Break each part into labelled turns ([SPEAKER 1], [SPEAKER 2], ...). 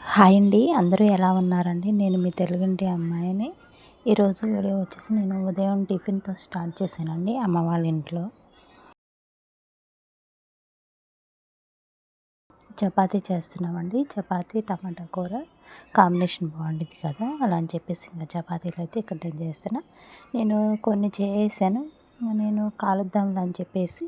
[SPEAKER 1] Hi అండి, అందరూ ఎలా ఉన్నారండి? నేను మీ తెలుగింటి అమ్మాయిని. ఈరోజు వీడియో వచ్చేసి నేను ఉదయం టిఫిన్తో స్టార్ట్ చేశానండి అమ్మ వాళ్ళ ఇంట్లో. చపాతీ చేస్తున్నామండి. చపాతీ టమాటా కూర కాంబినేషన్ బాగుండిద్ది కదా, అలా అని చెప్పేసి ఇంకా చపాతీలు అయితే ఇక్కడ నేను చేస్తున్నా. నేను కొన్ని చేసాను, నేను కాలుద్దాంలే అని చెప్పేసి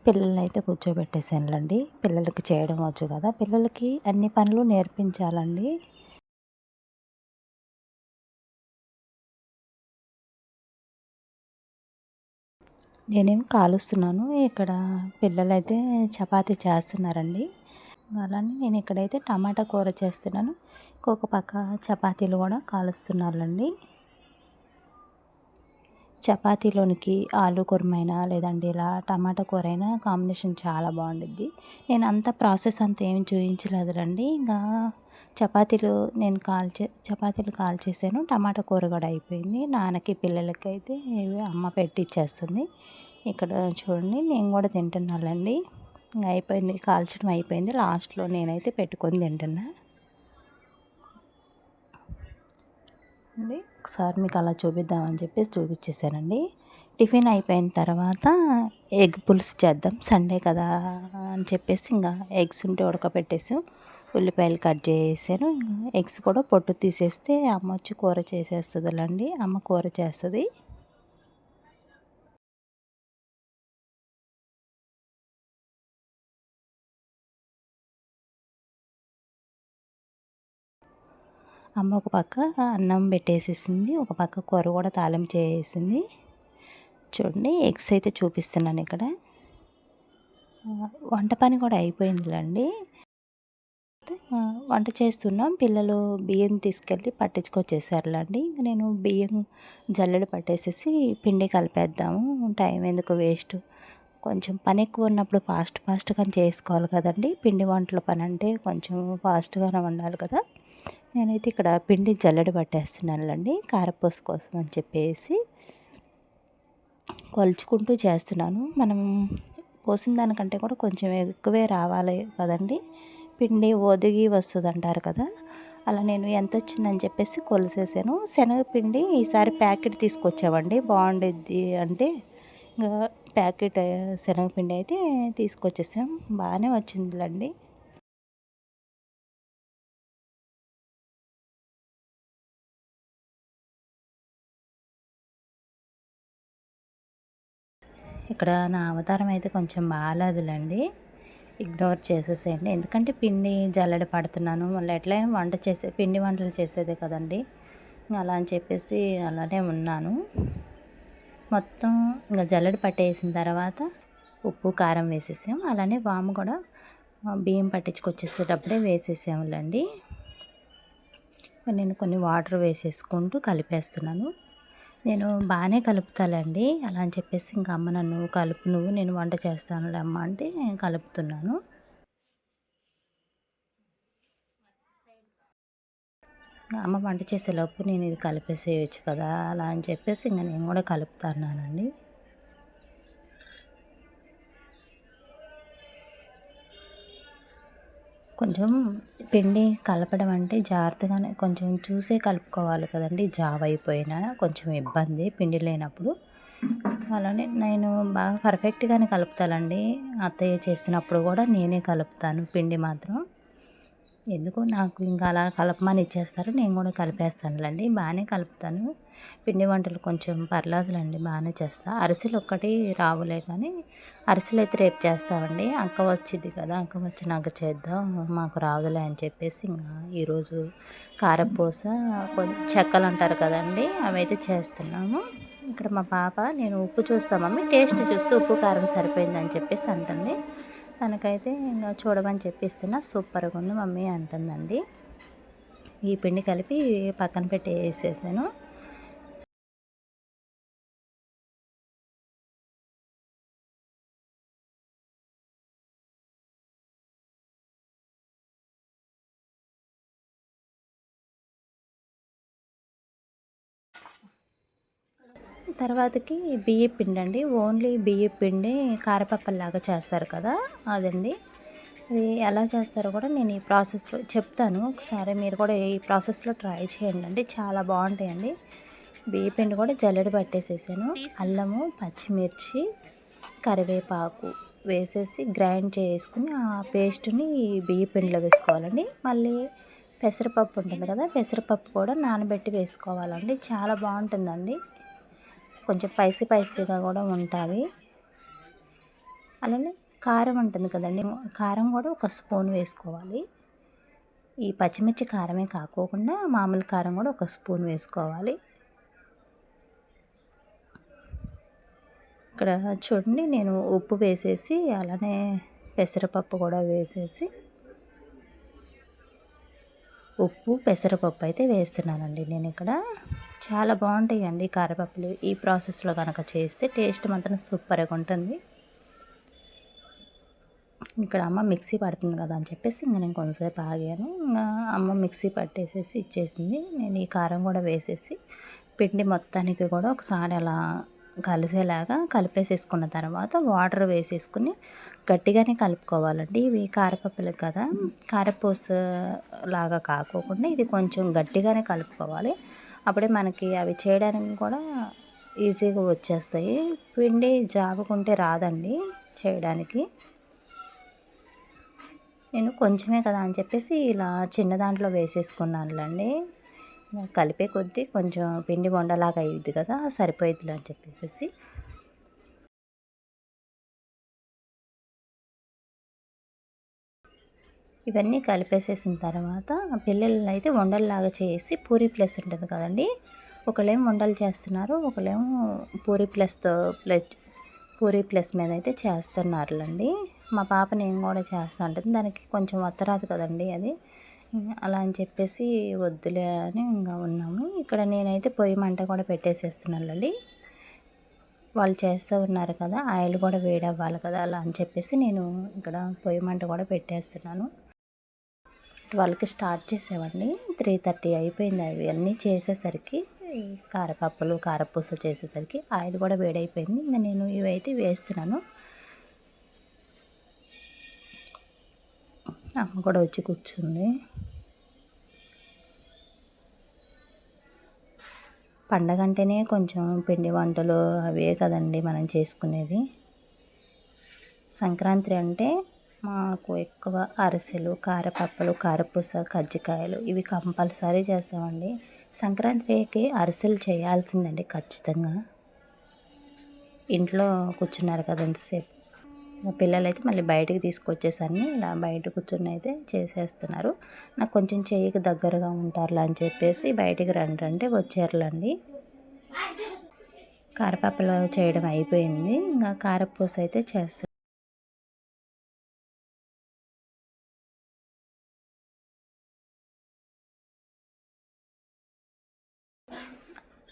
[SPEAKER 1] పిల్లల్ని అయితే కూర్చోబెట్టేసానులేండి. పిల్లలకి చేయడం వచ్చు కదా, పిల్లలకి అన్ని పనులు నేర్పించాలండి. నేనేం కాలుస్తున్నాను, ఇక్కడ పిల్లలైతే చపాతీ చేస్తున్నారండి. అలానే నేను ఇక్కడైతే టమాటా కూర చేస్తున్నాను, ఇంకొక పక్క చపాతీలు కూడా కాలుస్తున్నానండి. చపాతీలోనికి ఆలు కుర్మైనా లేదంటే ఇలా టమాటా కూర అయినా కాంబినేషన్ చాలా బాగుండిద్ది. నేను అంత ప్రాసెస్ అంతా ఏమి చూపించలేదులండి. ఇంకా చపాతీలు కాల్చేసాను, టమాటా కూర కూడా అయిపోయింది. నాన్నకి పిల్లలకి అయితే అమ్మ పెట్టిచ్చేస్తుంది. ఇక్కడ చూడండి, నేను కూడా తింటున్నానండి. అయిపోయింది, కాల్చడం అయిపోయింది. లాస్ట్లో నేనైతే పెట్టుకొని తింటున్నా అండి. ఒకసారి మీకు అలా చూపిద్దామని చెప్పేసి చూపించేసానండి. టిఫిన్ అయిపోయిన తర్వాత ఎగ్ పులుసు చేద్దాం, సండే కదా అని చెప్పేసి ఇంకా ఎగ్స్ ఉంటే ఉడకపెట్టేసాం, ఉల్లిపాయలు కట్ చేసాను. ఎగ్స్ కూడా పొట్టు తీసేస్తే అమ్మ వచ్చి కూర చేసేస్తుందిలండి. అమ్మ కూర చేస్తుంది. అమ్మ ఒక పక్క అన్నం పెట్టేసేసింది, ఒక పక్క కూర కూడా తాలింపు చేసేసింది. చూడండి, ఎగ్స్ అయితే చూపిస్తున్నాను ఇక్కడ. వంట పని కూడా అయిపోయిందిలేండి. వంట చేస్తున్నాం, పిల్లలు బియ్యం తీసుకెళ్ళి పట్టించుకొచ్చేసారులేండి. ఇంక నేను బియ్యం జల్లెడ పట్టేసేసి పిండి కలిపేద్దాము, టైం ఎందుకు వేస్ట్. కొంచెం పని ఎక్కువ ఉన్నప్పుడు ఫాస్ట్గా చేసుకోవాలి కదండి. పిండి వంటల పని అంటే కొంచెం ఫాస్ట్గానే ఉండాలి కదా. నేనైతే ఇక్కడ పిండి జల్లెడ పట్టేస్తున్నానులేండి, కారపూస కోసం అని చెప్పేసి కొలుచుకుంటూ చేస్తున్నాను. మనం పోసిన దానికంటే కూడా కొంచెం ఎక్కువే రావాలి కదండి, పిండి ఒదిగి వస్తుంది అంటారు కదా. అలా నేను ఎంత వచ్చిందని చెప్పేసి కొలిసేసాను. శనగపిండి ఈసారి ప్యాకెట్ తీసుకొచ్చామండి, బాగుండిద్ది అంటే ఇంకా ప్యాకెట్ శనగపిండి అయితే తీసుకొచ్చేసాం, బాగానే వచ్చిందిలేండి. ఇక్కడ నా అవతారం అయితే కొంచెం బాగాలేదులేండి, ఇగ్నోర్ చేసేసేయండి. ఎందుకంటే పిండి జల్లెడ పడుతున్నాను, మళ్ళీ ఎట్లయినా పిండి వంటలు చేసేదే కదండి. అలా అని చెప్పేసి అలానే ఉన్నాను. మొత్తం ఇంకా జల్లెడ పట్టేసిన తర్వాత ఉప్పు కారం వేసేసాం. అలానే వాము కూడా బియ్యం పట్టించుకొచ్చేసేటప్పుడే వేసేసాములేండి. నేను కొన్ని వాటర్ వేసేసుకుంటూ కలిపేస్తున్నాను. నేను బాగానే కలుపుతానండి, అలా అని చెప్పేసి ఇంకా అమ్మ నన్ను కలుపు నువ్వు, నేను వంట చేస్తానులే అమ్మ అంటే కలుపుతున్నాను. అమ్మ వంట చేసేలోపు నేను ఇది కలిపేసేయచ్చు కదా, అలా అని చెప్పేసి ఇంకా నేను కూడా కలుపుతున్నానండి. కొంచెం పిండి కలపడం అంటే జాగ్రత్తగానే కొంచెం చూసే కలుపుకోవాలి కదండి. జావ అయిపోయినా కొంచెం ఇబ్బంది పిండి లేనప్పుడు. అలానే నేను బాగా పర్ఫెక్ట్గానే కలుపుతానండి. అత్తయ్య చేసినప్పుడు కూడా నేనే కలుపుతాను పిండి మాత్రం. ఎందుకో నాకు ఇంకా అలా కలపమని ఇచ్చేస్తారు, నేను కూడా కలిపేస్తానులేండి. బాగానే కలుపుతాను. పిండి వంటలు కొంచెం పర్లేదులేండి, బాగానే చేస్తా. అరిసెలు ఒక్కటి రావులే కానీ అరిసెలు అయితే రేపు చేస్తామండి. అక్క వచ్చింది కదా, అక్క వచ్చినాక చేద్దాం, మాకు రాదులే అని చెప్పేసి ఇంకా ఈరోజు కారపూస చెక్కలు అంటారు కదండి, అవి అయితే చేస్తున్నాము. ఇక్కడ మా పాప నేను ఉప్పు చూస్తా మమ్మీ, టేస్ట్ చూస్తూ ఉప్పు కారం సరిపోయిందని చెప్పేసి అంటుంది. తనకైతే ఇంకా చూడమని చెప్పిస్తున్నా, సూపర్గా ఉంది మమ్మీ అంటుందండి. ఈ పిండి కలిపి పక్కన పెట్టి వేసేసాను. తర్వాతకి బియ్య పిండి అండి, ఓన్లీ బియ్య పిండి కారపప్పల్లాగా చేస్తారు కదా, అదండి. అది ఎలా చేస్తారో కూడా నేను ఈ ప్రాసెస్లో చెప్తాను. ఒకసారి మీరు కూడా ఈ ప్రాసెస్లో ట్రై చేయండి, చాలా బాగుంటాయండి. బియ్యపిండి కూడా జల్లెడ పట్టేసేసాను. అల్లము, పచ్చిమిర్చి, కరివేపాకు వేసేసి గ్రైండ్ చేసుకుని ఆ పేస్ట్ని బియ్యపిండిలో వేసుకోవాలండి. మళ్ళీ పెసరపప్పు ఉంటుంది కదా, పెసరపప్పు కూడా నానబెట్టి వేసుకోవాలండి. చాలా బాగుంటుందండి, కొంచెం స్పైసీగా కూడా ఉంటుంది. అలానే కారం ఉంటుంది కదండి, కారం కూడా ఒక స్పూన్ వేసుకోవాలి. ఈ పచ్చిమిర్చి కారమే కాకోకుండా మామూలు కారం కూడా ఒక స్పూన్ వేసుకోవాలి. ఇక్కడ చూడండి, నేను ఉప్పు వేసేసి అలానే పెసరపప్పు కూడా వేసేసి ఉప్పు పెసరపప్పు అయితే వేస్తున్నానండి నేను ఇక్కడ. చాలా బాగుంటాయండి కారపప్పులు. ఈ ప్రాసెస్లో కనుక చేస్తే టేస్ట్ మాత్రం సూపర్గా ఉంటుంది. ఇక్కడ అమ్మ మిక్సీ పడుతుంది కదా అని చెప్పేసి ఇంకా నేను కొంతసేపు ఆగాను. ఇంకా అమ్మ మిక్సీ పట్టేసేసి ఇచ్చేసింది. నేను ఈ కారం కూడా వేసేసి పిండి మొత్తానికి కూడా ఒకసారి అలా కలిసేలాగా కలిపేసేసుకున్న తర్వాత వాటర్ వేసేసుకుని గట్టిగానే కలుపుకోవాలండి. ఇవి కారపప్పులు కదా, కారపూస లాగా కాకోకుండా ఇది కొంచెం గట్టిగానే కలుపుకోవాలి. అప్పుడే మనకి అవి చేయడానికి కూడా ఈజీగా వచ్చేస్తాయి. పిండి జావుకుంటే రాదండి చేయడానికి. నేను కొంచెమే కదా అని చెప్పేసి ఇలా చిన్న దాంట్లో వేసేసుకున్నానులేండి. కలిపే కొద్దీ కొంచెం పిండి బొండలాగా అయ్యిద్ది కదా, సరిపోయిద్దిలే అని చెప్పేసి ఇవన్నీ కలిపేసేసిన తర్వాత పిల్లలు అయితే వండల్లాగా చేసి పూరీ ప్లస్ ఉంటుంది కదండి, ఒకళ్ళేమో వండలు చేస్తున్నారు, ఒకళ్ళేమో పూరీ ప్లస్ మీద అయితే చేస్తున్నారులేండి. మా పాప నేను కూడా చేస్తూ ఉంటుంది, దానికి కొంచెం వత్తరాదు కదండి అది, అలా అని చెప్పేసి వద్దులే అని ఇంకా ఉన్నాము. ఇక్కడ నేనైతే పొయ్యి మంట కూడా పెట్టేసేస్తున్నానండి. వాళ్ళు చేస్తూ ఉన్నారు కదా, ఆయిల్ కూడా వేడవ్వాలి కదా, అలా అని చెప్పేసి నేను ఇక్కడ పొయ్యి మంట కూడా పెట్టేస్తున్నాను. 12కి స్టార్ట్ చేసామండి, 3:30 అయిపోయింది. అవి అన్నీ చేసేసరికి కారపప్పులు కారపూస చేసేసరికి ఆయిల్ కూడా వేడైపోయింది. ఇంకా నేను ఇవైతే వేస్తున్నాను. అమ్మ కూడా వచ్చి కూర్చుంది. పండగ అంటేనే కొంచెం పిండి వంటలు అవే కదండి మనం చేసుకునేది. సంక్రాంతి అంటే మాకు ఎక్కువ అరిసెలు, కారపప్పులు, కారపూస, కజ్జికాయలు ఇవి కంపల్సరీ చేస్తామండి. సంక్రాంతికి అరిసెలు చేయాల్సిందండి ఖచ్చితంగా. ఇంట్లో కూర్చున్నారు కదా ఎంతసేపు, పిల్లలైతే మళ్ళీ బయటికి తీసుకొచ్చేసరికి ఇలా బయట కూర్చొని అయితే చేసేస్తున్నారు. నాకు కొంచెం చేయికి దగ్గరగా ఉంటారులే అని చెప్పేసి బయటికి రండి అంటే వచ్చారులేండి. కారపప్పులు చేయడం అయిపోయింది, ఇంకా కారపూస అయితే చేస్తాను.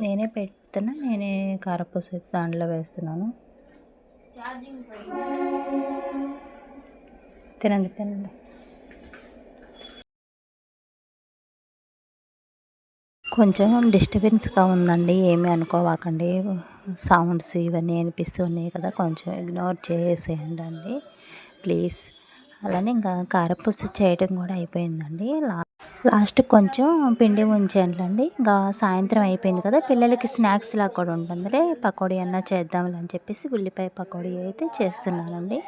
[SPEAKER 1] నేనే పెడుతున్నా, నేనే కారపూస దాంట్లో వేస్తున్నాను. తినండి తినండి. కొంచెం డిస్టర్బెన్స్గా ఉందండి, ఏమీ అనుకోవాకండి. సౌండ్స్ ఇవన్నీ అనిపిస్తున్నాయి కదా, కొంచెం ఇగ్నోర్ చేసేయండి అండి ప్లీజ్. అలానే ఇంకా కారపూస చేయడం కూడా అయిపోయిందండి. లాస్ట్ కొంచెం పిండి ఉంచానులేండి. ఇంకా సాయంత్రం అయిపోయింది కదా, పిల్లలకి స్నాక్స్ లాగా కూడా ఉంటుందిలే, పకోడీ అన్నా చేద్దాంలే అని చెప్పేసి ఉల్లిపాయ పకోడీ అయితే చేస్తున్నానండి.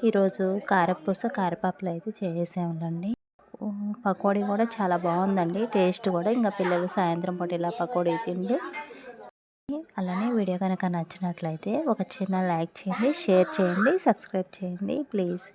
[SPEAKER 1] ఈరోజు కారపూస కారపప్పులు అయితే చేసాములండి. పకోడీ కూడా చాలా బాగుందండి, టేస్ట్ కూడా. ఇంకా పిల్లలు సాయంత్రం పూట ఇలా పకోడీ తిండు. అలానే వీడియో కనుక నచ్చినట్లయితే ఒక చిన్న లైక్ చేయండి, షేర్ చేయండి, సబ్స్క్రైబ్ చేయండి ప్లీజ్.